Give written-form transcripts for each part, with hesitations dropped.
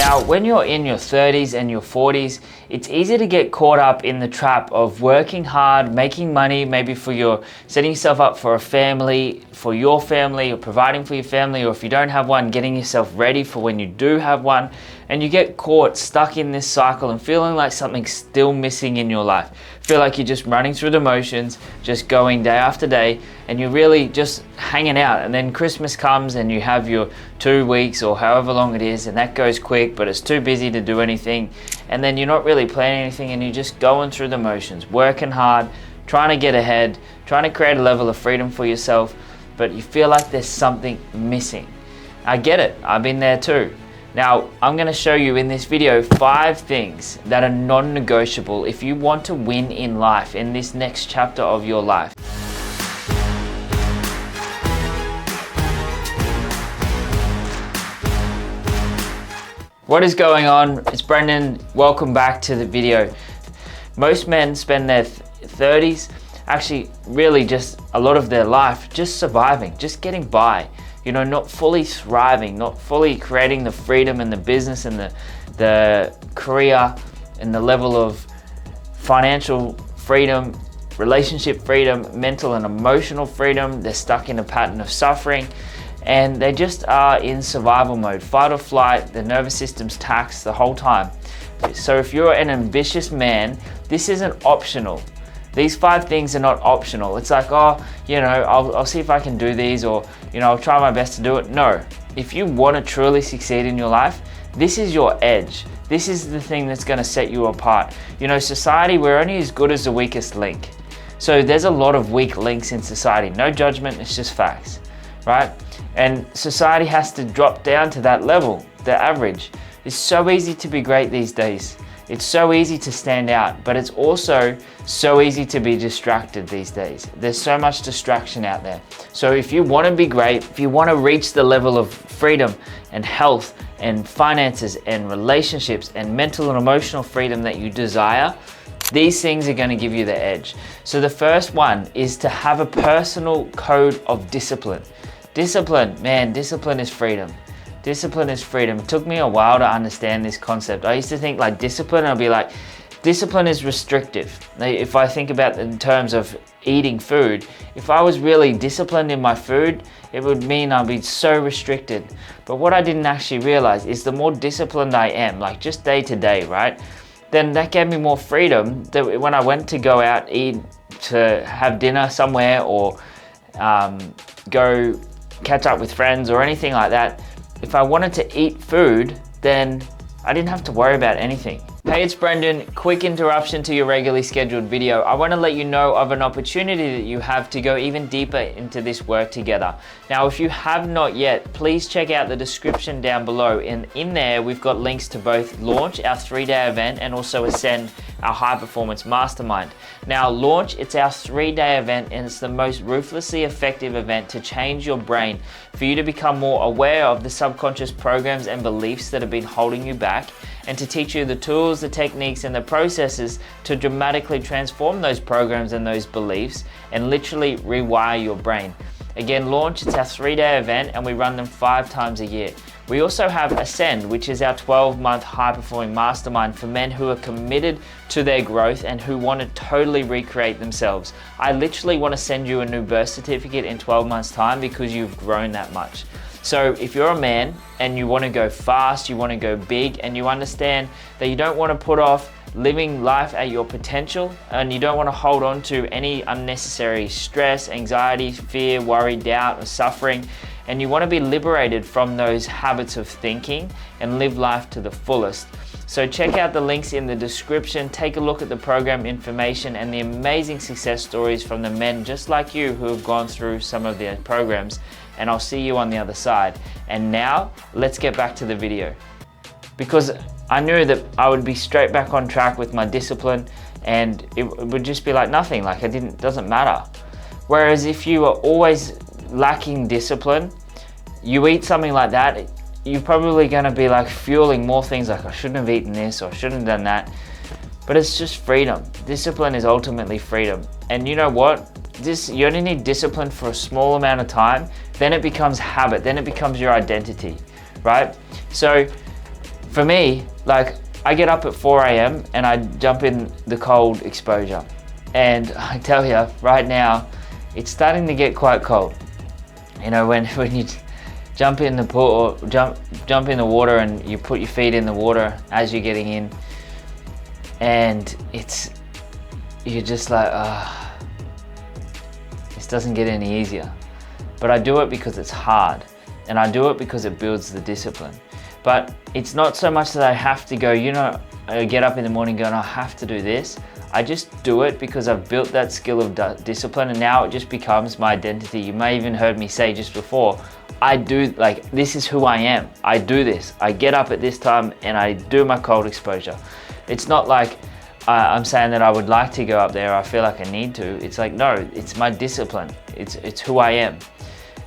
Now, when you're in your 30s and your 40s, it's easy to get caught up in the trap of working hard, making money, maybe setting yourself up for a family, for your family, or providing for your family, or if you don't have one, getting yourself ready for when you do have one. And you get caught stuck in this cycle and feeling like something's still missing in your life. Feel like you're just running through the motions, just going day after day, and you're really just hanging out. And then Christmas comes and you have your 2 weeks or however long it is, and that goes quick, but it's too busy to do anything. And then you're not really planning anything and you're just going through the motions, working hard, trying to get ahead, trying to create a level of freedom for yourself, but you feel like there's something missing. I get it, I've been there too. Now, I'm going to show you in this video 5 things that are non-negotiable if you want to win in life, in this next chapter of your life. What is going on? It's Brendan. Welcome back to the video. Most men spend their 30s, actually really just a lot of their life, just surviving, just getting by. You know, not fully thriving, not fully creating the freedom and the business and the career and the level of financial freedom, relationship freedom, mental and emotional freedom. They're stuck in a pattern of suffering and they just are in survival mode, fight or flight. The nervous system's taxed the whole time. So if you're an ambitious man, this isn't optional. These 5 things are not optional. It's like, oh, you know, I'll see if I can do these, or, you know, I'll try my best to do it. No, if you want to truly succeed in your life, this is your edge. This is the thing that's going to set you apart. You know, society, we're only as good as the weakest link. So there's a lot of weak links in society. No judgment, it's just facts, right? And society has to drop down to that level, the average. It's so easy to be great these days. It's so easy to stand out, but it's also so easy to be distracted these days. There's so much distraction out there. So if you want to be great, if you want to reach the level of freedom and health and finances and relationships and mental and emotional freedom that you desire, these things are going to give you the edge. So the first one is to have a personal code of discipline. Discipline, man, discipline is freedom. Discipline is freedom. It took me a while to understand this concept. I used to think like discipline, I'll be like, discipline is restrictive. If I think about it in terms of eating food, if I was really disciplined in my food, it would mean I'd be so restricted. But what I didn't actually realize is the more disciplined I am, like just day to day, right? Then that gave me more freedom that when I went to go out, eat, to have dinner somewhere, or go catch up with friends or anything like that, if I wanted to eat food, then I didn't have to worry about anything. Hey, it's Brendan. Quick interruption to your regularly scheduled video. I want to let you know of an opportunity that you have to go even deeper into this work together. Now, if you have not yet, please check out the description down below. And in there, we've got links to both Launch, our 3-day event, and also Ascend, our high performance mastermind. Now, Launch, it's our 3-day event, and it's the most ruthlessly effective event to change your brain, for you to become more aware of the subconscious programs and beliefs that have been holding you back, and to teach you the tools, the techniques, and the processes to dramatically transform those programs and those beliefs and literally rewire your brain. Again, Launch, it's our 3-day event and we run them 5 times a year. We also have Ascend, which is our 12-month high-performing mastermind for men who are committed to their growth and who want to totally recreate themselves. I literally want to send you a new birth certificate in 12 months' time because you've grown that much. So if you're a man and you want to go fast, you want to go big, and you understand that you don't want to put off living life at your potential, and you don't want to hold on to any unnecessary stress, anxiety, fear, worry, doubt, or suffering, and you want to be liberated from those habits of thinking and live life to the fullest. So check out the links in the description, take a look at the program information and the amazing success stories from the men just like you who have gone through some of their programs, and I'll see you on the other side. And now, let's get back to the video. Because I knew that I would be straight back on track with my discipline, and it would just be like nothing, like it doesn't matter. Whereas if you are always lacking discipline, you eat something like that, you're probably gonna be like fueling more things like I shouldn't have eaten this or I shouldn't have done that. But it's just freedom. Discipline is ultimately freedom. And you know what? You only need discipline for a small amount of time, then it becomes habit, then it becomes your identity, right? So For me, like, I get up at 4 a.m. and I jump in the cold exposure. And I tell you, right now, it's starting to get quite cold. You know, when you jump in the pool, or jump in the water, and you put your feet in the water as you're getting in, and you're just like, this doesn't get any easier. But I do it because it's hard, and I do it because it builds the discipline. But it's not so much that I have to go, get up in the morning going, I have to do this. I just do it because I've built that skill of discipline, and now it just becomes my identity. You may even heard me say just before, this is who I am. I do this. I get up at this time and I do my cold exposure. It's not like I'm saying that I would like to go up there, I feel like I need to. It's like, no, it's my discipline. It's who I am.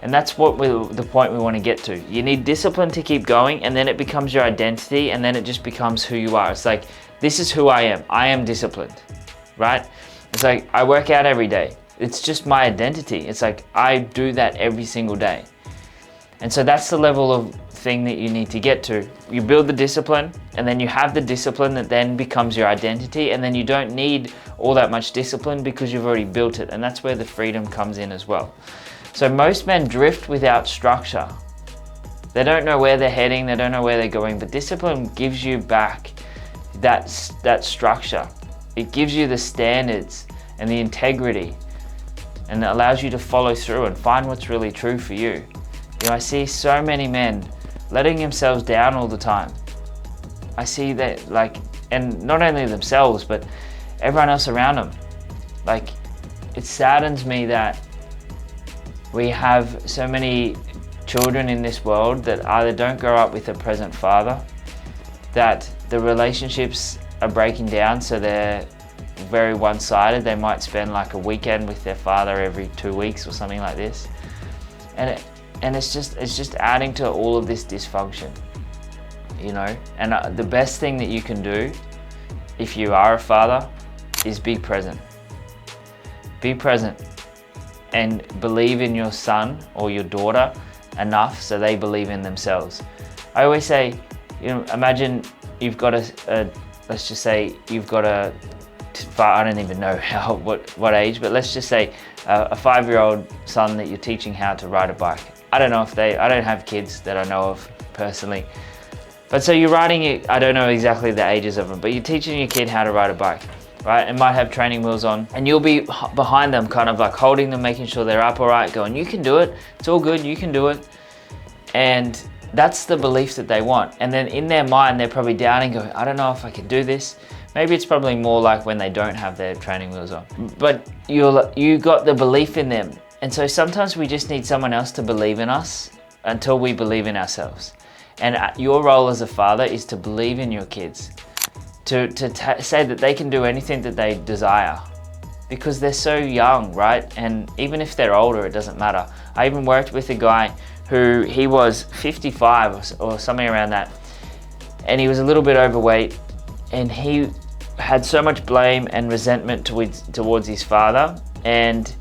And that's the point we want to get to. You need discipline to keep going, and then it becomes your identity, and then it just becomes who you are. It's like, this is who I am. I am disciplined, right? It's like, I work out every day. It's just my identity. It's like, I do that every single day. And so that's the level of thing that you need to get to. You build the discipline, and then you have the discipline that then becomes your identity, and then you don't need all that much discipline because you've already built it. And that's where the freedom comes in as well. So most men drift without structure. They don't know where they're heading, they don't know where they're going, but discipline gives you back that structure. It gives you the standards and the integrity, and it allows you to follow through and find what's really true for you. I see so many men letting themselves down all the time. I see that, and not only themselves, but everyone else around them. It saddens me that we have so many children in this world that either don't grow up with a present father, that the relationships are breaking down, so they're very one-sided. They might spend like a weekend with their father every 2 weeks or something like this. And it's just adding to all of this dysfunction, And the best thing that you can do if you are a father is be present. Be present and believe in your son or your daughter enough so they believe in themselves. I always say, imagine you've got let's just say you've got I don't even know what age, but let's just say a 5-year-old son that you're teaching how to ride a bike. I don't have kids that I know of personally. But so you're riding it, I don't know exactly the ages of them, but you're teaching your kid how to ride a bike, right? And might have training wheels on, and you'll be behind them, kind of like holding them, making sure they're up all right, going, you can do it, it's all good, you can do it. And that's the belief that they want. And then in their mind, they're probably doubting, going, I don't know if I can do this. Maybe it's probably more like when they don't have their training wheels on. But you got the belief in them. And so sometimes we just need someone else to believe in us until we believe in ourselves. And your role as a father is to believe in your kids, to say that they can do anything that they desire, because they're so young, right? And even if they're older, it doesn't matter. I even worked with a guy who he was 55 or something around that, and he was a little bit overweight, and he had so much blame and resentment towards his father, and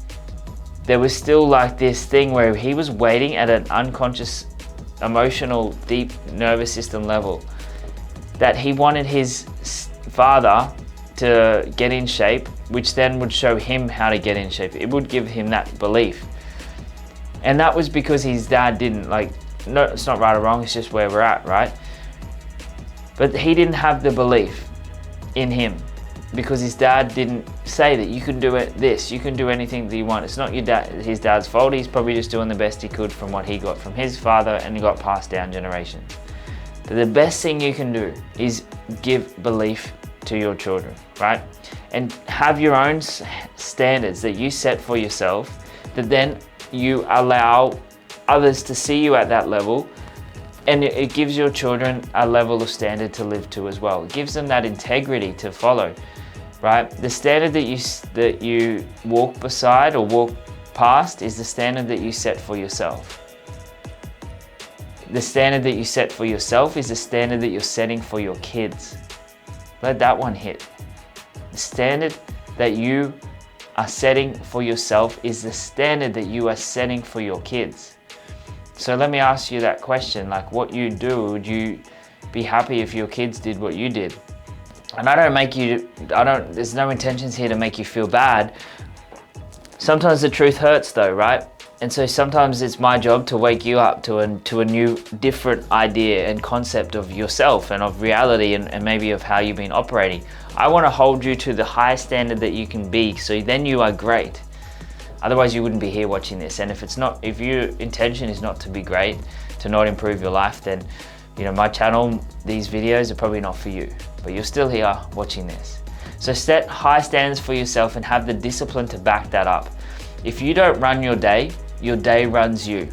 there was still like this thing where he was waiting at an unconscious, emotional, deep nervous system level that he wanted his father to get in shape, which then would show him how to get in shape. It would give him that belief. And that was because his dad didn't, no, it's not right or wrong, it's just where we're at, right? But he didn't have the belief in him because his dad didn't say that you can do this, you can do anything that you want. It's not his dad's fault. He's probably just doing the best he could from what he got from his father, and he got passed down generations. But the best thing you can do is give belief to your children, right? And have your own standards that you set for yourself, that then you allow others to see you at that level, and it gives your children a level of standard to live to as well. It gives them that integrity to follow, right? The standard that you walk beside or walk past is the standard that you set for yourself. The standard that you set for yourself is the standard that you're setting for your kids. Let that one hit. The standard that you are setting for yourself is the standard that you are setting for your kids. So let me ask you that question, what you do, be happy if your kids did what you did. And there's no intentions here to make you feel bad. Sometimes the truth hurts though, right? And so sometimes it's my job to wake you up to a new, different idea and concept of yourself and of reality and maybe of how you've been operating. I want to hold you to the highest standard that you can be, so then you are great. Otherwise you wouldn't be here watching this. And if your intention is not to be great, to not improve your life, then my channel, these videos are probably not for you, but you're still here watching this. So set high standards for yourself and have the discipline to back that up. If you don't run your day runs you.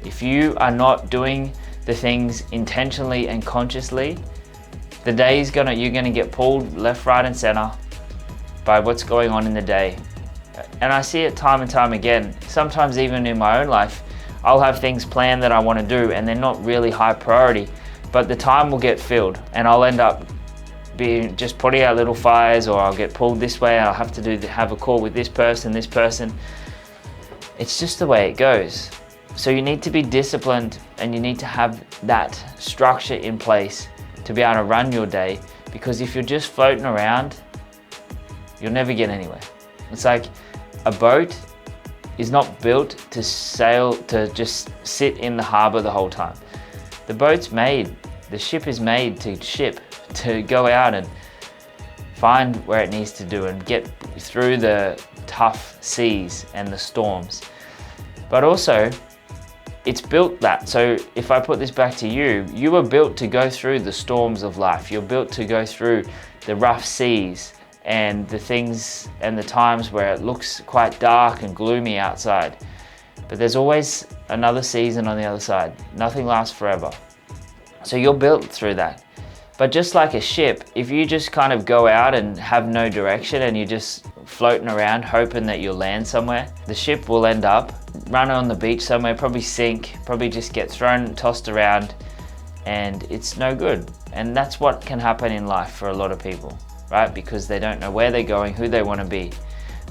If you are not doing the things intentionally and consciously, the day you're gonna get pulled left, right, and center by what's going on in the day. And I see it time and time again. Sometimes even in my own life, I'll have things planned that I want to do and they're not really high priority, but the time will get filled and I'll end up just putting out little fires, or I'll get pulled this way and I'll have to have a call with this person. It's just the way it goes. So you need to be disciplined and you need to have that structure in place to be able to run your day, because if you're just floating around, you'll never get anywhere. It's like a boat is not built to sail, to just sit in the harbor the whole time. The ship is made to go out and find where it needs to do and get through the tough seas and the storms. But also, it's built that. So if I put this back to you, you were built to go through the storms of life. You're built to go through the rough seas and the things and the times where it looks quite dark and gloomy outside. But there's always another season on the other side. Nothing lasts forever. So you're built through that. But just like a ship, if you just kind of go out and have no direction and you're just floating around hoping that you'll land somewhere, the ship will end up running on the beach somewhere, probably sink, probably just get thrown, tossed around, and it's no good. And that's what can happen in life for a lot of people, right? Because they don't know where they're going, who they want to be.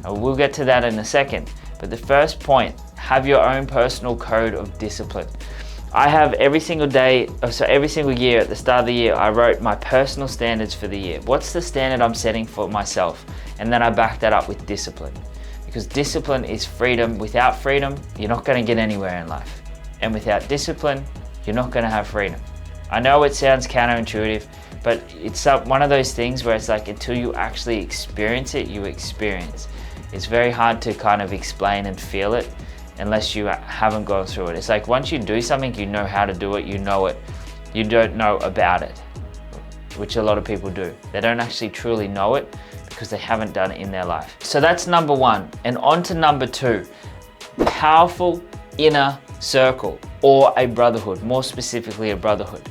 We'll get to that in a second. But the first point, have your own personal code of discipline. I have every single year at the start of the year, I wrote my personal standards for the year. What's the standard I'm setting for myself? And then I back that up with discipline. Because discipline is freedom. Without freedom, you're not going to get anywhere in life. And without discipline, you're not going to have freedom. I know it sounds counterintuitive, but it's one of those things where it's like until you actually experience it, you experience. It's very hard to kind of explain and feel it unless you haven't gone through it. It's like once you do something, you know how to do it, you know it. You don't know about it, which a lot of people do. They don't actually truly know it because they haven't done it in their life. So that's number one. And on to number two, powerful inner circle or a brotherhood, more specifically a brotherhood.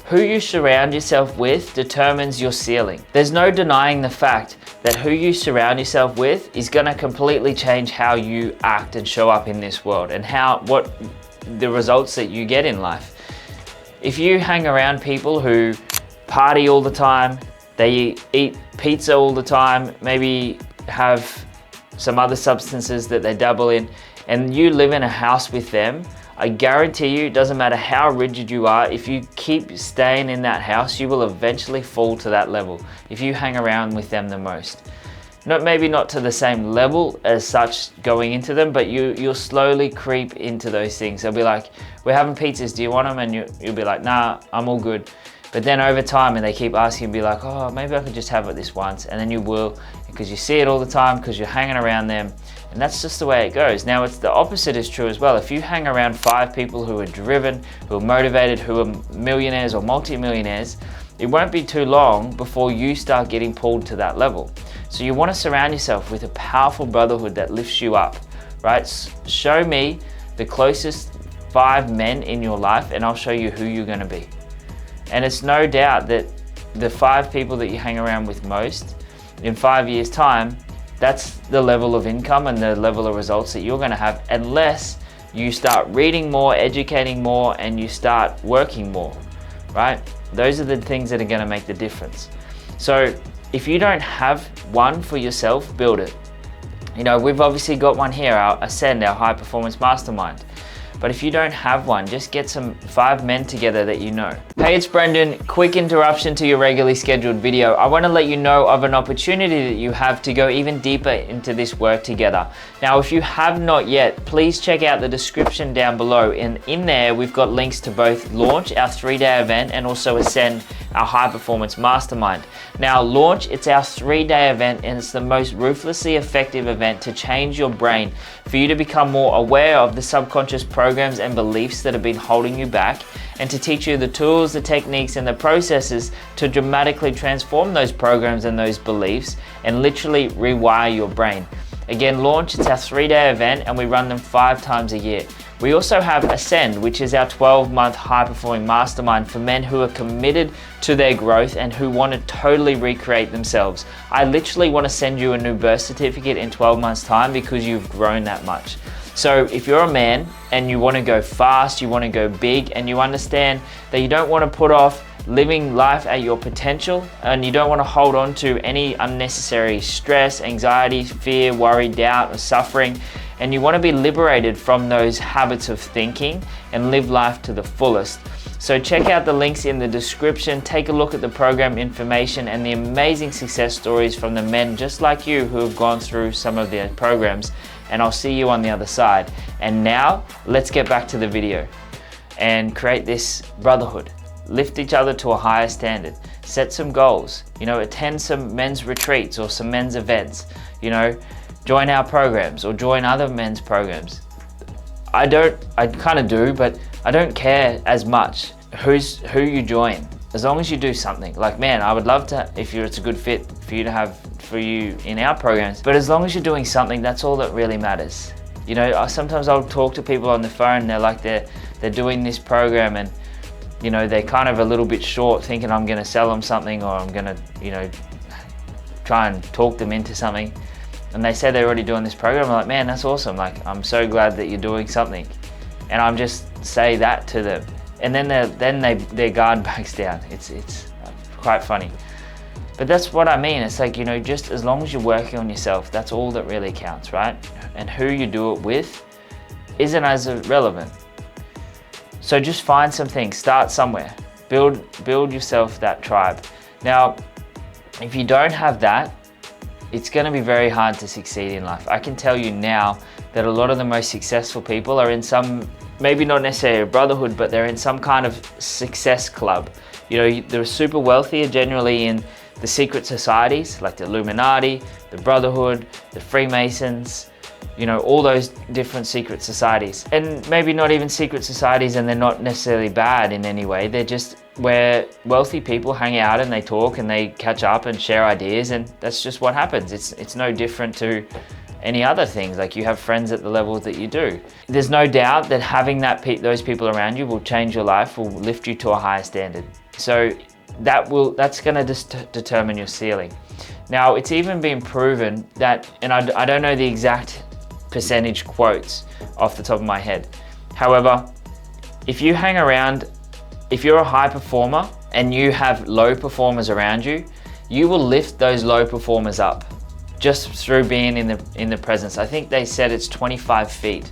Who you surround yourself with determines your ceiling. There's no denying the fact that who you surround yourself with is gonna completely change how you act and show up in this world and what the results that you get in life. If you hang around people who party all the time, they eat pizza all the time, maybe have some other substances that they dabble in, and you live in a house with them, I guarantee you, it doesn't matter how rigid you are, if you keep staying in that house, you will eventually fall to that level if you hang around with them the most. Maybe not to the same level as such going into them, but you'll slowly creep into those things. They'll be like, we're having pizzas, do you want them? And you'll be like, nah, I'm all good. But then over time, and they keep asking, be like, oh, maybe I could just have it this once. And then you will, because you see it all the time, because you're hanging around them. And that's just the way it goes. Now, it's the opposite is true as well. If you hang around 5 people who are driven, who are motivated, who are millionaires or multi-millionaires, it won't be too long before you start getting pulled to that level. So you want to surround yourself with a powerful brotherhood that lifts you up, right? Show me the closest 5 men in your life and I'll show you who you're going to be. And it's no doubt that the 5 people that you hang around with most, in 5 years' time, that's the level of income and the level of results that you're going to have, unless you start reading more, educating more, and you start working more, right? Those are the things that are going to make the difference. So if you don't have one for yourself, build it. You know, we've obviously got one here, our Ascend, our high performance mastermind. But if you don't have one, just get some 5 men together that you know. Hey, it's Brendan. Quick interruption to your regularly scheduled video. I want to let you know of an opportunity that you have to go even deeper into this work together. Now, if you have not yet, please check out the description down below. And in there, we've got links to both Launch, our 3-day event, and also Ascend, our high performance mastermind. Now, Launch, it's our 3-day event, and it's the most ruthlessly effective event to change your brain for you to become more aware of the subconscious programs and beliefs that have been holding you back, and to teach you the tools, the techniques, and the processes to dramatically transform those programs and those beliefs and literally rewire your brain. Again, Launch, it's our 3-day event, and we run them 5 times a year. We also have Ascend, which is our 12-month high-performing mastermind for men who are committed to their growth and who want to totally recreate themselves. I literally want to send you a new birth certificate in 12 months' time because you've grown that much. So if you're a man and you want to go fast, you want to go big, and you understand that you don't want to put off living life at your potential, and you don't want to hold on to any unnecessary stress, anxiety, fear, worry, doubt, or suffering, and you want to be liberated from those habits of thinking and live life to the fullest. So check out the links in the description, take a look at the program information and the amazing success stories from the men just like you who have gone through some of their programs, and I'll see you on the other side. And now let's get back to the video and create this brotherhood. Lift each other to a higher standard. Set some goals. Attend some men's retreats or some men's events. Join our programs or join other men's programs. I kind of do, but I don't care as much who you join, as long as you do something. Like, man, I would love to, if it's a good fit for you to have for you in our programs, but as long as you're doing something, that's all that really matters. Sometimes I'll talk to people on the phone, and they're like, they're doing this program, and they're kind of a little bit short, thinking I'm going to sell them something, or I'm going to, try and talk them into something. And they say they're already doing this program. I'm like, man, that's awesome. Like, I'm so glad that you're doing something. And I'm just say that to them. And then their guard backs down. It's quite funny. But that's what I mean. It's like, just as long as you're working on yourself, that's all that really counts, right? And who you do it with isn't as relevant. So just find something, start somewhere, build yourself that tribe. Now, if you don't have that, it's going to be very hard to succeed in life. I can tell you now that a lot of the most successful people are in some, maybe not necessarily a brotherhood, but they're in some kind of success club. The super wealthy are generally in the secret societies, like the Illuminati, the Brotherhood, the Freemasons, all those different secret societies. And maybe not even secret societies, and they're not necessarily bad in any way. They're just where wealthy people hang out and they talk and they catch up and share ideas, and that's just what happens. It's no different to any other things. Like, you have friends at the levels that you do. There's no doubt that having those people around you will change your life, will lift you to a higher standard. So that's going to just determine your ceiling. Now, it's even been proven that, and I don't know the exact percentage quotes off the top of my head. However, if you hang around, if you're a high performer and you have low performers around you, you will lift those low performers up just through being in the presence. I think they said it's 25 feet.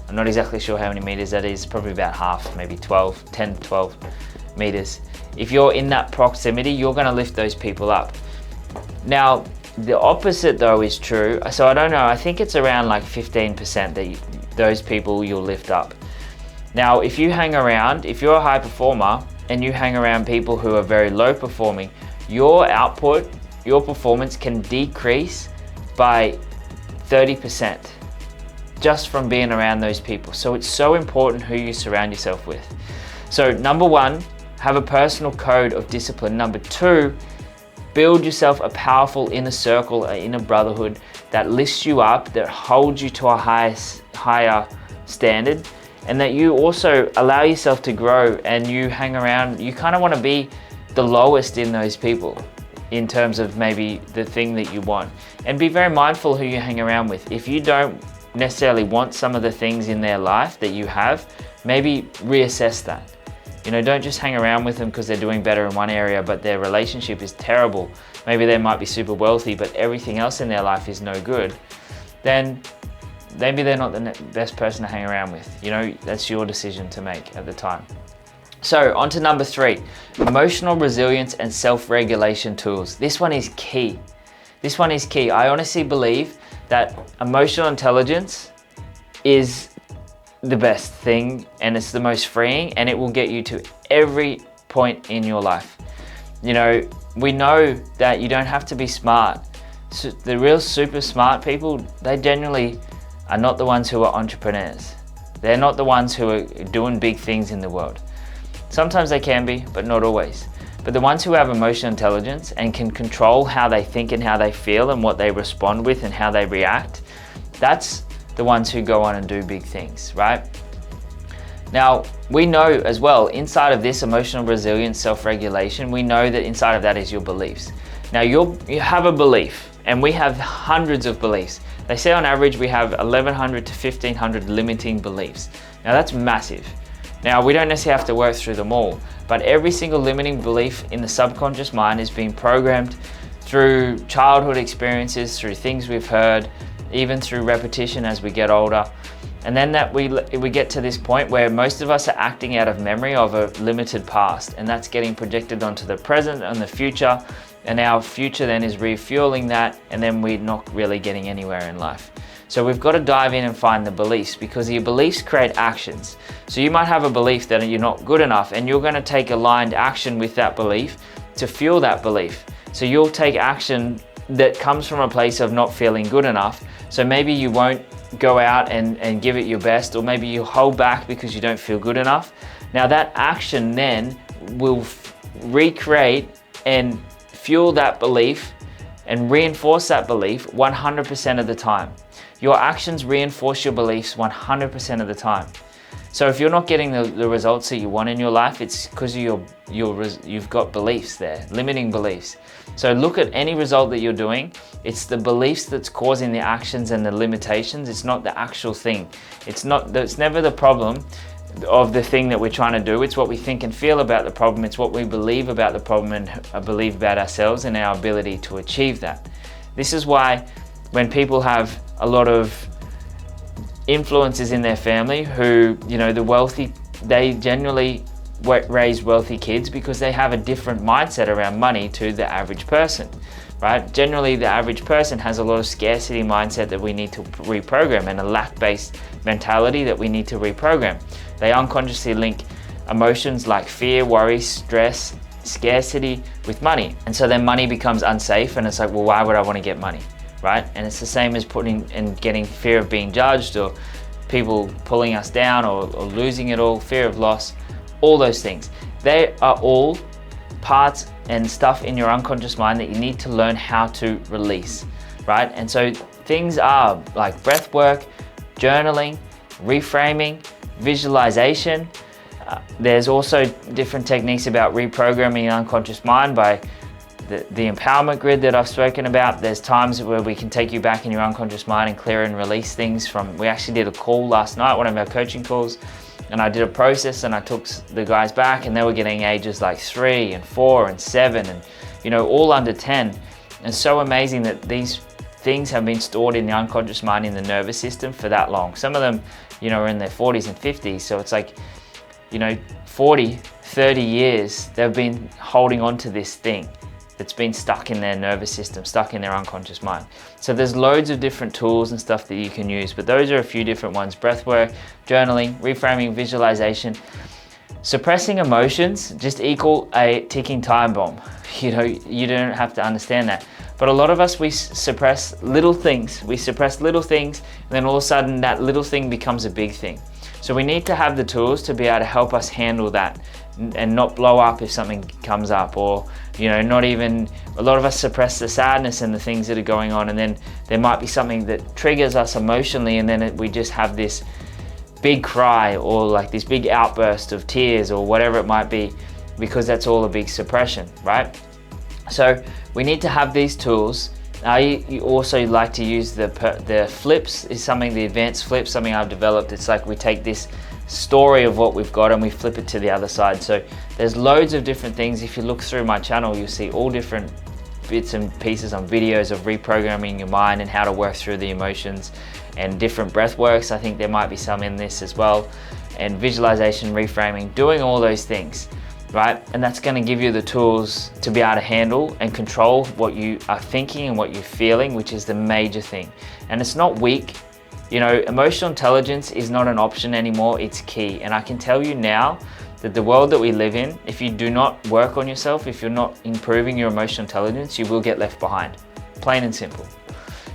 I'm not exactly sure how many meters that is, probably about half, maybe 10, 12 meters. If you're in that proximity, you're gonna lift those people up. Now, the opposite though is true. So I don't know, I think it's around like 15% that those people you'll lift up. Now, if you're a high performer and you hang around people who are very low performing, your output, your performance can decrease by 30% just from being around those people. So it's so important who you surround yourself with. So number 1, have a personal code of discipline. Number 2, build yourself a powerful inner circle, an inner brotherhood that lifts you up, that holds you to a higher standard, and that you also allow yourself to grow, and you hang around. You kind of want to be the lowest in those people in terms of maybe the thing that you want, and be very mindful who you hang around with. If you don't necessarily want some of the things in their life that you have, maybe reassess that. Don't just hang around with them because they're doing better in one area, but their relationship is terrible. Maybe they might be super wealthy, but everything else in their life is no good. Then maybe they're not the best person to hang around with. You know, that's your decision to make at the time. So on to number 3, emotional resilience and self-regulation tools. This one is key. This one is key. I honestly believe that emotional intelligence is the best thing, and it's the most freeing, and it will get you to every point in your life. You know, we know that you don't have to be smart. So the real super smart people, they generally are not the ones who are entrepreneurs. They're not the ones who are doing big things in the world. Sometimes they can be, but not always. But the ones who have emotional intelligence and can control how they think and how they feel and what they respond with and how they react, that's the ones who go on and do big things, right? Now, we know as well, inside of this emotional resilience, self-regulation, we know that inside of that is your beliefs. Now, you have a belief, and we have hundreds of beliefs. They say on average we have 1,100 to 1,500 limiting beliefs. Now, that's massive. Now, we don't necessarily have to work through them all, but every single limiting belief in the subconscious mind is being programmed through childhood experiences, through things we've heard, even through repetition as we get older. And then that we get to this point where most of us are acting out of memory of a limited past, and that's getting projected onto the present and the future, and our future then is refueling that, and then we're not really getting anywhere in life. So we've got to dive in and find the beliefs, because your beliefs create actions. So you might have a belief that you're not good enough, and you're going to take aligned action with that belief to fuel that belief. So you'll take action that comes from a place of not feeling good enough. So maybe you won't go out and give it your best, or maybe you hold back because you don't feel good enough. Now that action then will recreate and fuel that belief and reinforce that belief 100% of the time. Your actions reinforce your beliefs 100% of the time. So if you're not getting the results that you want in your life, it's because you've got beliefs there, limiting beliefs. So look at any result that you're doing. It's the beliefs that's causing the actions and the limitations. It's not the actual thing. It's never the problem of the thing that we're trying to do. It's what we think and feel about the problem. It's what we believe about the problem and believe about ourselves and our ability to achieve that. This is why when people have a lot of influences in their family who, you know, the wealthy, they generally raise wealthy kids because they have a different mindset around money to the average person, right? Generally, the average person has a lot of scarcity mindset that we need to reprogram, and a lack-based mentality that we need to reprogram. They unconsciously link emotions like fear, worry, stress, scarcity with money. And so then money becomes unsafe, and it's like, well, why would I want to get money? Right? And it's the same as putting and getting fear of being judged, or people pulling us down, or losing it all, fear of loss, all those things. They are all parts and stuff in your unconscious mind that you need to learn how to release, right? And so things are like breath work, journaling, reframing, visualization. There's also different techniques about reprogramming the unconscious mind by the empowerment grid that I've spoken about. There's times where we can take you back in your unconscious mind and clear and release things from. We actually did a call last night, one of our coaching calls, and I did a process, and I took the guys back, and they were getting ages like 3 and 4 and 7 and, you know, all under 10. And so amazing that these things have been stored in the unconscious mind, in the nervous system for that long. Some of them, you know, are in their 40s and 50s. So it's like, you know, 40, 30 years, they've been holding on to this thing that's been stuck in their nervous system, stuck in their unconscious mind. So there's loads of different tools and stuff that you can use, but those are a few different ones: breathwork, journaling, reframing, visualization. Suppressing emotions just equal a ticking time bomb. You know, you don't have to understand that. But a lot of us, we suppress little things. We suppress little things, and then all of a sudden that little thing becomes a big thing. So we need to have the tools to be able to help us handle that and not blow up if something comes up, or, you know, not even, a lot of us suppress the sadness and the things that are going on, and then there might be something that triggers us emotionally, and then we just have this big cry, or like this big outburst of tears, or whatever it might be, because that's all a big suppression, right? So we need to have these tools. I also like to use the flips, is something, the advanced flips, something I've developed. It's like we take this story of what we've got and we flip it to the other side. So there's loads of different things. If you look through my channel, you'll see all different bits and pieces on videos of reprogramming your mind and how to work through the emotions and different breath works. I think there might be some in this as well, and visualization, reframing, doing all those things, right? And that's going to give you the tools to be able to handle and control what you are thinking and what you're feeling, which is the major thing. And it's not weak. You know, emotional intelligence is not an option anymore, it's key. And I can tell you now that the world that we live in, if you do not work on yourself, if you're not improving your emotional intelligence, you will get left behind. Plain and simple.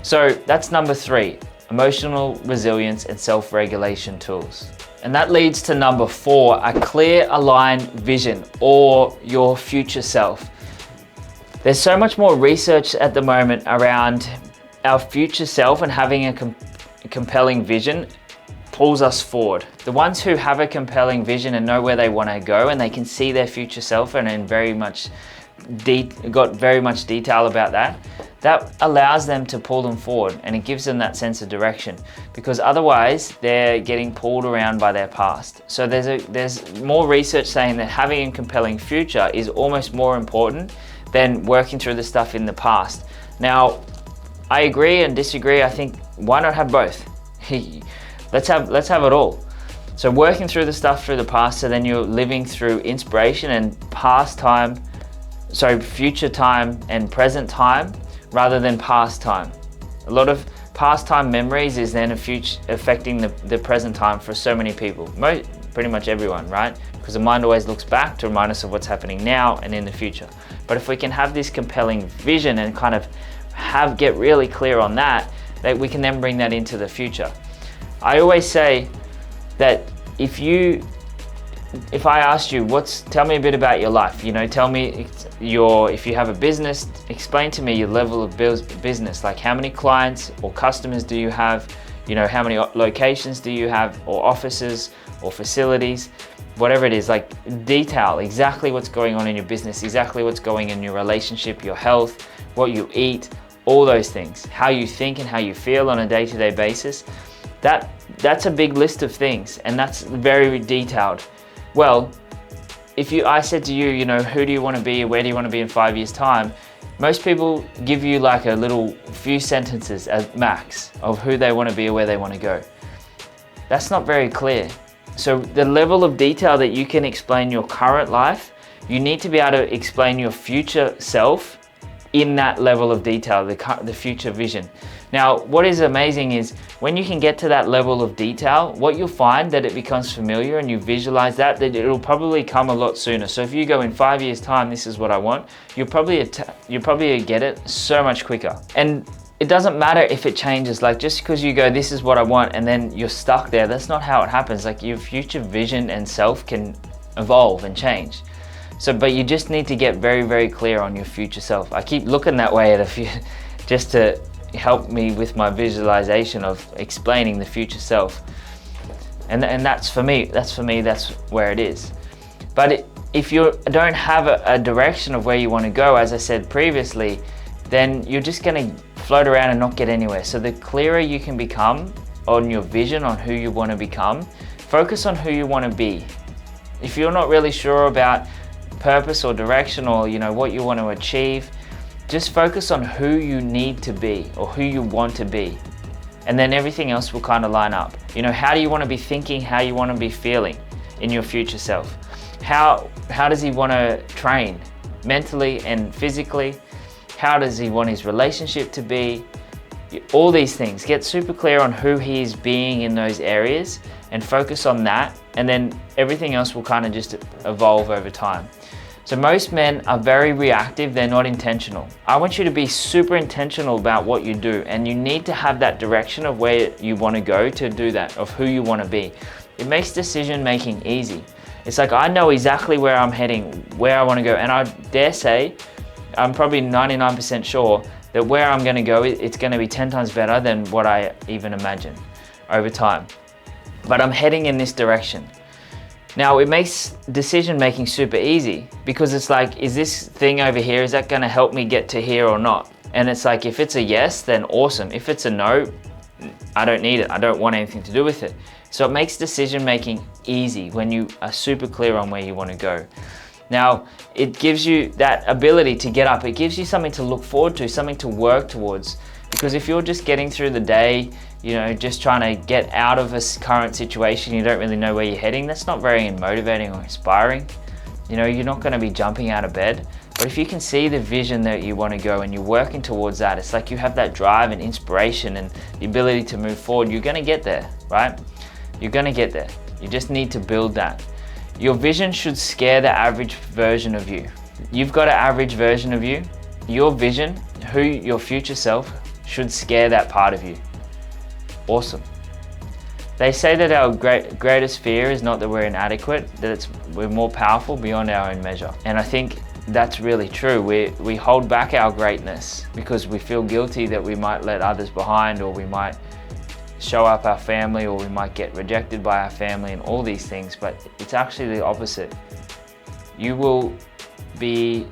So that's number 3, emotional resilience and self-regulation tools. And that leads to number 4, a clear, aligned vision, or your future self. There's so much more research at the moment around our future self, and having a compelling vision pulls us forward. The ones who have a compelling vision and know where they want to go, and they can see their future self, and got very much detail about that allows them to pull them forward, and it gives them that sense of direction, because otherwise they're getting pulled around by their past. So there's more research saying that having a compelling future is almost more important than working through the stuff in the past. Now, I agree and disagree. I think, why not have both? Let's have it all. So working through the stuff through the past, so then you're living through inspiration and future time and present time, rather than past time. A lot of past time memories is then affecting the present time for so many people, pretty much everyone, right? Because the mind always looks back to remind us of what's happening now and in the future. But if we can have this compelling vision and kind of get really clear on that we can then bring that into the future. I always say that if I asked you, tell me a bit about your life, you know, tell me if you have a business, explain to me your level of business, like how many clients or customers do you have, you know, how many locations do you have, or offices or facilities, whatever it is, like detail exactly what's going on in your business, exactly what's going in your relationship, your health, what you eat, all those things, how you think and how you feel on a day-to-day basis. That's a big list of things, and that's very detailed. Well, I said to you, you know, who do you want to be, where do you want to be in 5 years' time? Most people give you like a little few sentences at max of who they want to be or where they want to go. That's not very clear. So the level of detail that you can explain your current life, you need to be able to explain your future self in that level of detail, the future vision. Now, what is amazing is when you can get to that level of detail, what you'll find that it becomes familiar and you visualize that it'll probably come a lot sooner. So if you go in 5 years' time, this is what I want, you'll probably get it so much quicker. And it doesn't matter if it changes, like just because you go, this is what I want, and then you're stuck there, that's not how it happens. Like your future vision and self can evolve and change. But you just need to get very, very clear on your future self. I keep looking that way just to help me with my visualization of explaining the future self. And that's for me, that's where it is. But if you don't have a direction of where you want to go, as I said previously, then you're just going to float around and not get anywhere. So the clearer you can become on your vision, on who you want to become, focus on who you want to be. If you're not really sure about purpose or direction, or you know what you want to achieve, just focus on who you need to be or who you want to be, and then everything else will kind of line up. You know, how do you want to be thinking, how you want to be feeling in your future self? How does he want to train mentally and physically? How does he want his relationship to be? All these things. Get super clear on who he is being in those areas and focus on that, and then everything else will kind of just evolve over time. So most men are very reactive, they're not intentional. I want you to be super intentional about what you do, and you need to have that direction of where you want to go to do that, of who you want to be. It makes decision making easy. It's like I know exactly where I'm heading, where I want to go, and I dare say, I'm probably 99% sure that where I'm going to go, it's going to be 10 times better than what I even imagined over time. But I'm heading in this direction. Now it makes decision making super easy, because it's like, is this thing over here, is that going to help me get to here or not? And it's like, if it's a yes, then awesome. If it's a no, I don't need it. I don't want anything to do with it. So it makes decision making easy when you are super clear on where you want to go. Now, it gives you that ability to get up. It gives you something to look forward to, something to work towards. Because if you're just getting through the day, you know, just trying to get out of a current situation, you don't really know where you're heading, that's not very motivating or inspiring. You know, you're not going to be jumping out of bed. But if you can see the vision that you want to go and you're working towards that, it's like you have that drive and inspiration and the ability to move forward, you're going to get there, right? You're going to get there. You just need to build that. Your vision should scare the average version of you. You've got an average version of you. Your vision, your future self, should scare that part of you. Awesome. They say that our greatest fear is not that we're inadequate, that we're more powerful beyond our own measure. And I think that's really true. We hold back our greatness because we feel guilty that we might let others behind, or we might show up our family, or we might get rejected by our family and all these things, but it's actually the opposite. You will be,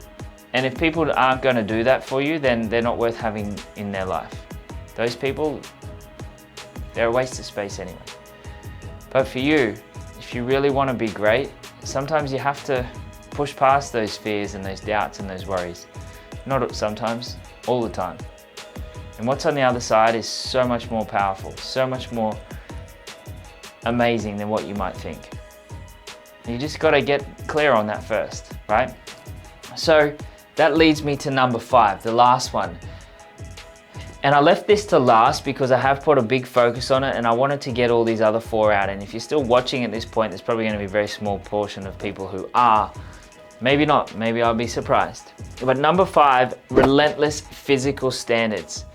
and if people aren't going to do that for you, then they're not worth having in their life. Those people, they're a waste of space anyway. But for you, if you really want to be great, sometimes you have to push past those fears and those doubts and those worries. Not sometimes, all the time. And what's on the other side is so much more powerful, so much more amazing than what you might think. You just got to get clear on that first, right? So that leads me to number 5, the last one. And I left this to last because I have put a big focus on it and I wanted to get all these other 4 out. And if you're still watching at this point, there's probably going to be a very small portion of people who are. Maybe not, maybe I'll be surprised. But number 5, relentless physical standards.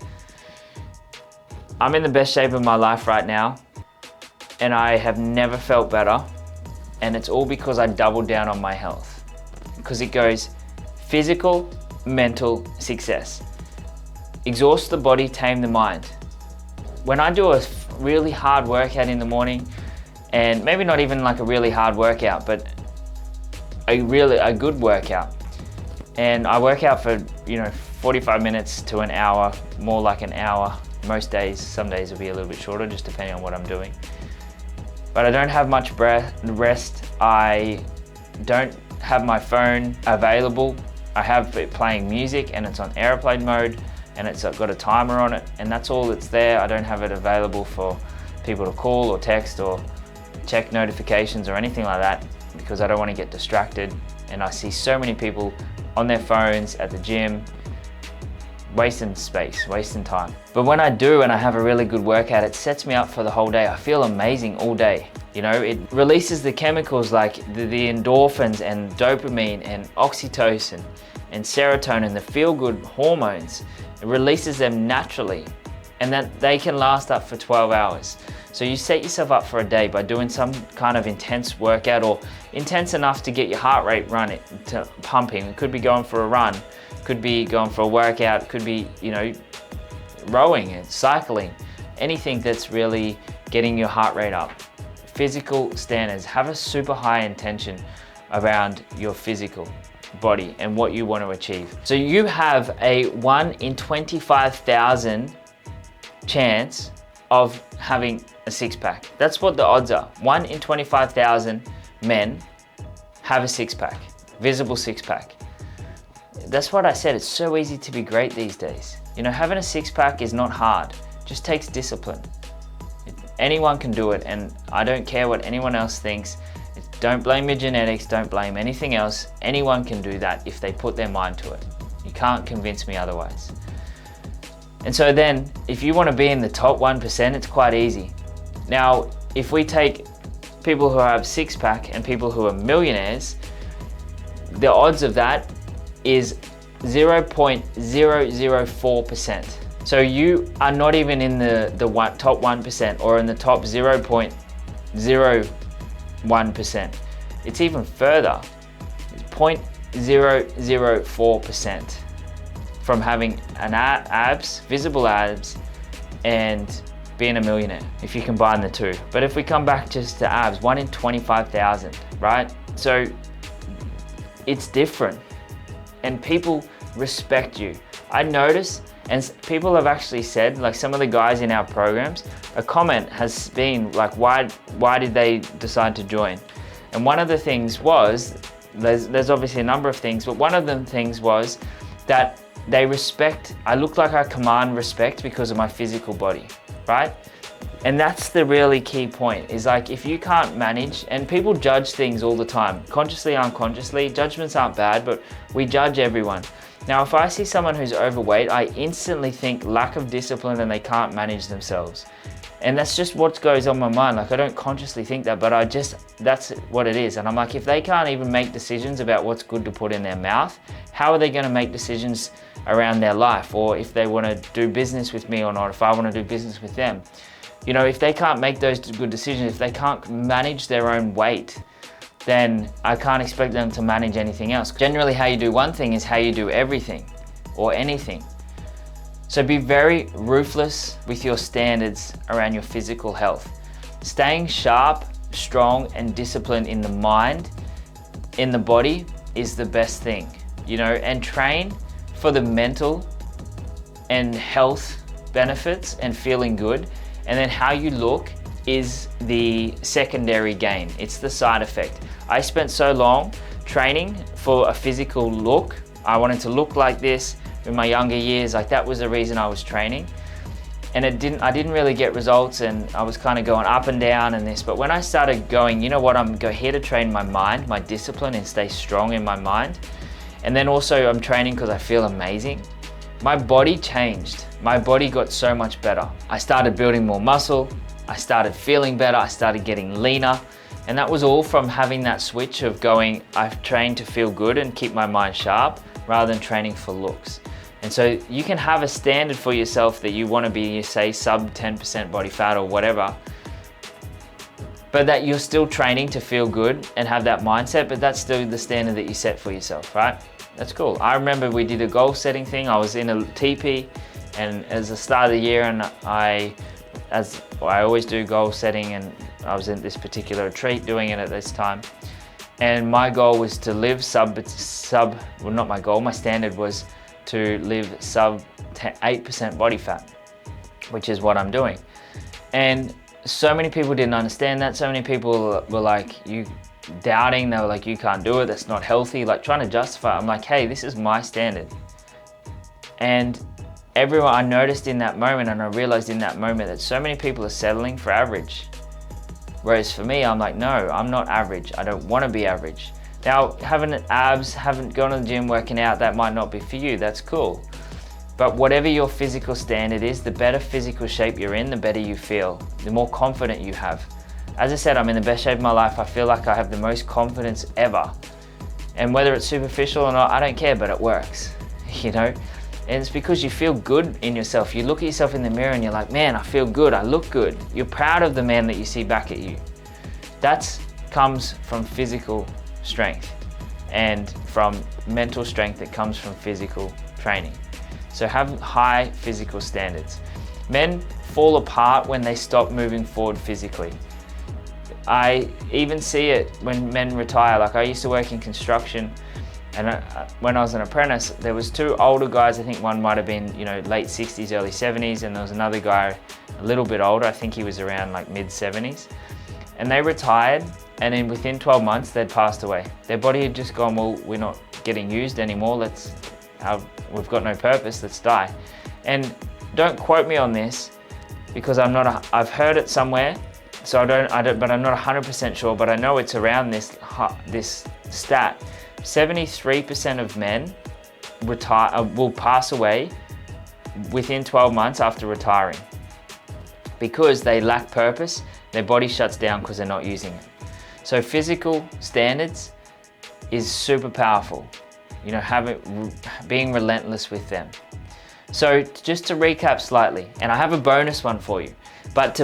I'm in the best shape of my life right now, and I have never felt better. And it's all because I doubled down on my health. Because it goes physical, mental, success. Exhaust the body, tame the mind. When I do a really hard workout in the morning, and maybe not even like a really hard workout, but a good workout, and I work out for 45 minutes to an hour, more like an hour most days. Some days it'll be a little bit shorter, just depending on what I'm doing. But I don't have much rest. I don't have my phone available. I have it playing music and it's on airplane mode, and it's got a timer on it, and that's all that's there. I don't have it available for people to call or text or check notifications or anything like that, because I don't want to get distracted. And I see so many people on their phones at the gym, wasting space, wasting time. But when I do and I have a really good workout, it sets me up for the whole day. I feel amazing all day. You know, it releases the chemicals like the endorphins and dopamine and oxytocin and serotonin, the feel-good hormones. It releases them naturally, and that they can last up for 12 hours. So you set yourself up for a day by doing some kind of intense workout, or intense enough to get your heart rate pumping. It could be going for a run, could be going for a workout, could be, rowing and cycling, anything that's really getting your heart rate up. Physical standards. Have a super high intention around your physical body and what you want to achieve. So you have a 1 in 25,000 chance of having a six-pack. That's what the odds are. 1 in 25,000 men have a six-pack, visible six-pack. That's what I said, it's so easy to be great these days. Having a six-pack is not hard, it just takes discipline. Anyone can do it, and I don't care what anyone else thinks. Don't blame your genetics, don't blame anything else. Anyone can do that if they put their mind to it. You can't convince me otherwise. And so then, if you want to be in the top 1%, it's quite easy. Now, if we take people who have six-pack and people who are millionaires, the odds of that is 0.004%. So you are not even in the top 1% or in the top 0.01%. It's even further. It's 0.004% from having visible abs, and being a millionaire, if you combine the two. But if we come back just to abs, 1 in 25,000, right? So it's different, and people respect you. I notice, and people have actually said, like some of the guys in our programs, a comment has been like, why did they decide to join? And one of the things was, there's obviously a number of things, but one of the things was that I look like I command respect because of my physical body, right? And that's the really key point, is like, if you can't manage, and people judge things all the time, consciously, unconsciously, judgments aren't bad, but we judge everyone. Now, if I see someone who's overweight, I instantly think lack of discipline and they can't manage themselves. And that's just what goes on my mind. Like, I don't consciously think that, but that's what it is. And I'm like, if they can't even make decisions about what's good to put in their mouth, how are they going to make decisions around their life? Or if they want to do business with me or not, if I want to do business with them. You know, if they can't make those good decisions, if they can't manage their own weight, then I can't expect them to manage anything else. Generally, how you do one thing is how you do everything or anything. So be very ruthless with your standards around your physical health. Staying sharp, strong, and disciplined in the mind, in the body, is the best thing, you know, and train for the mental and health benefits and feeling good. And then how you look is the secondary gain. It's the side effect. I spent so long training for a physical look. I wanted to look like this in my younger years. Like, that was the reason I was training. And I didn't really get results, and I was kind of going up and down and this. But when I started going, you know what, I'm here to train my mind, my discipline, and stay strong in my mind. And then also I'm training because I feel amazing. My body changed. My body got so much better. I started building more muscle. I started feeling better. I started getting leaner. And that was all from having that switch of going, I've trained to feel good and keep my mind sharp rather than training for looks. And so you can have a standard for yourself that you want to be, say, sub 10% body fat or whatever, but that you're still training to feel good and have that mindset, but that's still the standard that you set for yourself, right? That's cool. I remember we did a goal setting thing. I was in a teepee, and as the start of the year, and as I always do goal setting, and I was in this particular retreat doing it at this time. And my goal was to live well, not my goal, my standard was to live sub 8% body fat, which is what I'm doing. And so many people didn't understand that. So many people were like, you doubting, they were like, you can't do it, that's not healthy, like trying to justify it. I'm like, hey, this is my standard. And everyone, I noticed in that moment, and I realized in that moment that so many people are settling for average. Whereas for me, I'm like, no, I'm not average. I don't want to be average. Now, having abs, haven't gone to the gym, working out, that might not be for you, that's cool. But whatever your physical standard is, the better physical shape you're in, the better you feel, the more confident you have. As I said, I'm in the best shape of my life. I feel like I have the most confidence ever. And whether it's superficial or not, I don't care, but it works, you know? And it's because you feel good in yourself. You look at yourself in the mirror and you're like, man, I feel good, I look good. You're proud of the man that you see back at you. That comes from physical strength and from mental strength that comes from physical training. So have high physical standards. Men fall apart when they stop moving forward physically. I even see it when men retire. Like, I used to work in construction, and when I was an apprentice, there was two older guys. I think one might have been, you know, late 60s, early 70s, and there was another guy a little bit older. I think he was around like mid 70s. And they retired, and then within 12 months, they'd passed away. Their body had just gone, well, we're not getting used anymore. We've got no purpose, let's die. And don't quote me on this, because I've heard it somewhere. So but I'm not 100% sure, but I know it's around this stat. 73% of men will pass away within 12 months after retiring because they lack purpose. Their body shuts down because they're not using it. So physical standards is super powerful. You know, being relentless with them. So just to recap slightly, and I have a bonus one for you, but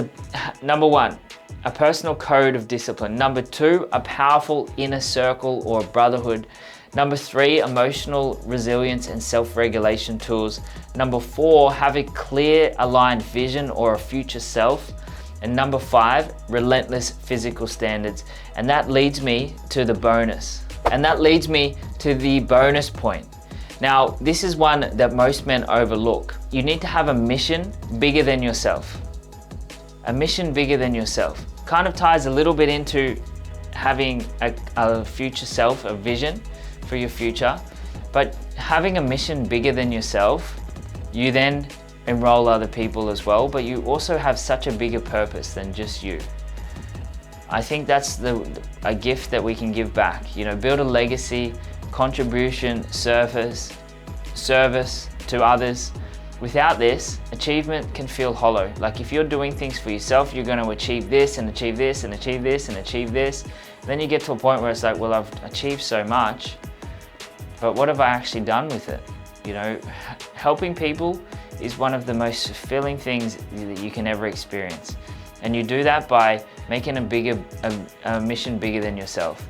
number one, a personal code of discipline. Number two, a powerful inner circle or brotherhood. Number three, emotional resilience and self-regulation tools. Number four, have a clear, aligned vision or a future self. And number five, relentless physical standards. And that leads me to the bonus. And that leads me to the bonus point. Now, this is one that most men overlook. You need to have a mission bigger than yourself. A mission bigger than yourself. Kind of ties a little bit into having a future self, a vision for your future. But having a mission bigger than yourself, you then enroll other people as well, but you also have such a bigger purpose than just you. I think that's a gift that we can give back. You know, build a legacy, contribution, service to others. Without this, achievement can feel hollow. Like if you're doing things for yourself, you're going to achieve this and achieve this and achieve this and achieve this. Then you get to a point where it's like, well, I've achieved so much, but what have I actually done with it? You know, helping people is one of the most fulfilling things that you can ever experience. And you do that by making a mission bigger than yourself.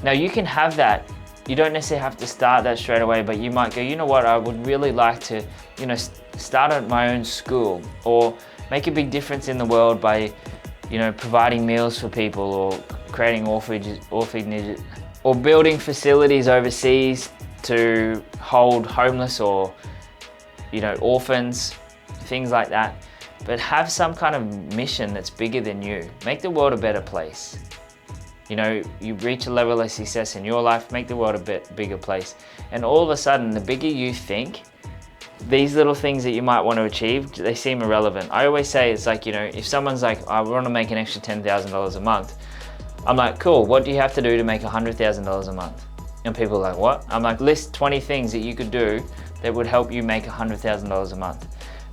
Now you can have that. You don't necessarily have to start that straight away, but you might go, you know what, I would really like to, you know, start at my own school, or make a big difference in the world by, you know, providing meals for people, or creating orphanages, or building facilities overseas to hold homeless or, you know, orphans, things like that. But have some kind of mission that's bigger than you. Make the world a better place. You know, you reach a level of success in your life, make the world a bit bigger place. And all of a sudden, the bigger you think, these little things that you might want to achieve, they seem irrelevant. I always say, it's like, you know, if someone's like, I want to make an extra $10,000 a month, I'm like, cool, what do you have to do to make $100,000 a month? And people are like, what? I'm like, list 20 things that you could do that would help you make $100,000 a month.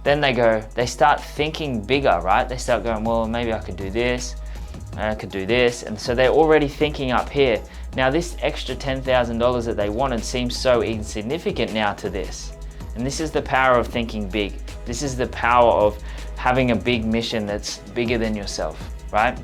Then they start thinking bigger, right? They start going, well, maybe I could do this, I could do this. And so they're already thinking up here. Now this extra $10,000 that they wanted seems so insignificant now to this. And this is the power of thinking big. This is the power of having a big mission that's bigger than yourself, right?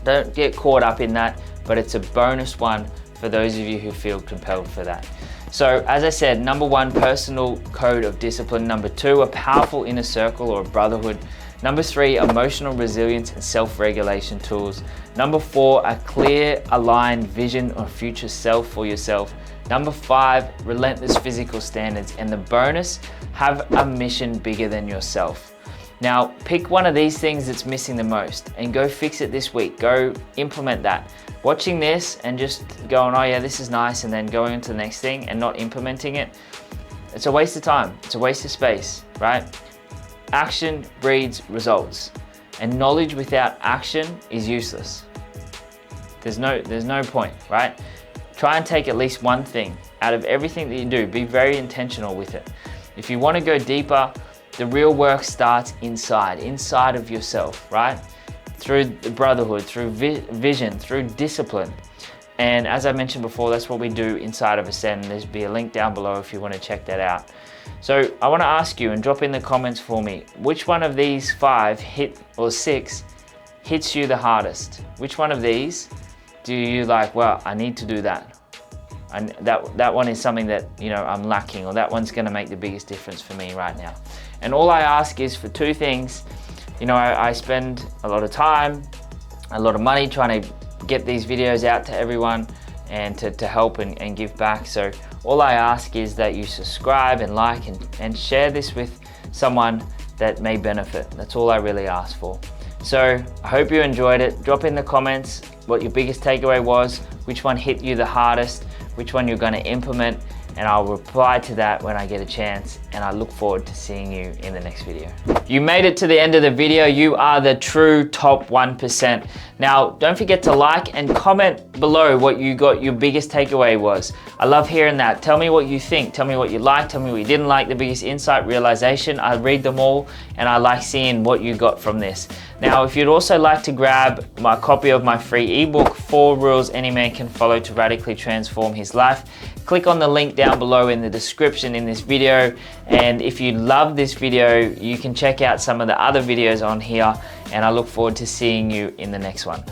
Don't get caught up in that, but it's a bonus one for those of you who feel compelled for that. So as I said, number 1, personal code of discipline. Number 2, a powerful inner circle or a brotherhood. Number 3, emotional resilience and self-regulation tools. Number 4, a clear, aligned vision of future self for yourself. Number 5, relentless physical standards. And the bonus, have a mission bigger than yourself. Now, pick one of these things that's missing the most and go fix it this week. Go implement that. Watching this and just going, oh yeah, this is nice, and then going into the next thing and not implementing it, it's a waste of time. It's a waste of space, right? Action breeds results, and knowledge without action is useless. There's no point, right? Try and take at least one thing out of everything that you do. Be very intentional with it. If you want to go deeper, the real work starts inside of yourself, right? Through the brotherhood, through vision, through discipline. And as I mentioned before, that's what we do inside of Ascend. There's be a link down below if you want to check that out. So I want to ask you, and drop in the comments for me, which one of these 5 or 6 hits you the hardest? Which one of these do you like, well, I need to do that? And that one is something that, you know, I'm lacking, or that one's going to make the biggest difference for me right now. And all I ask is for 2 things. You know, I spend a lot of time, a lot of money trying to get these videos out to everyone and to help and give back. So all I ask is that you subscribe and like and share this with someone that may benefit. That's all I really ask for. So I hope you enjoyed it. Drop in the comments what your biggest takeaway was, which one hit you the hardest, which one you're going to implement, and I'll reply to that when I get a chance, and I look forward to seeing you in the next video. You made it to the end of the video. You are the true top 1%. Now, don't forget to like and comment below what your biggest takeaway was. I love hearing that. Tell me what you think. Tell me what you liked. Tell me what you didn't like, the biggest insight, realization. I read them all, and I like seeing what you got from this. Now, if you'd also like to grab my copy of my free ebook, 4 Rules Any Man Can Follow to Radically Transform His Life, click on the link down below in the description in this video. And if you love this video, you can check out some of the other videos on here, and I look forward to seeing you in the next one.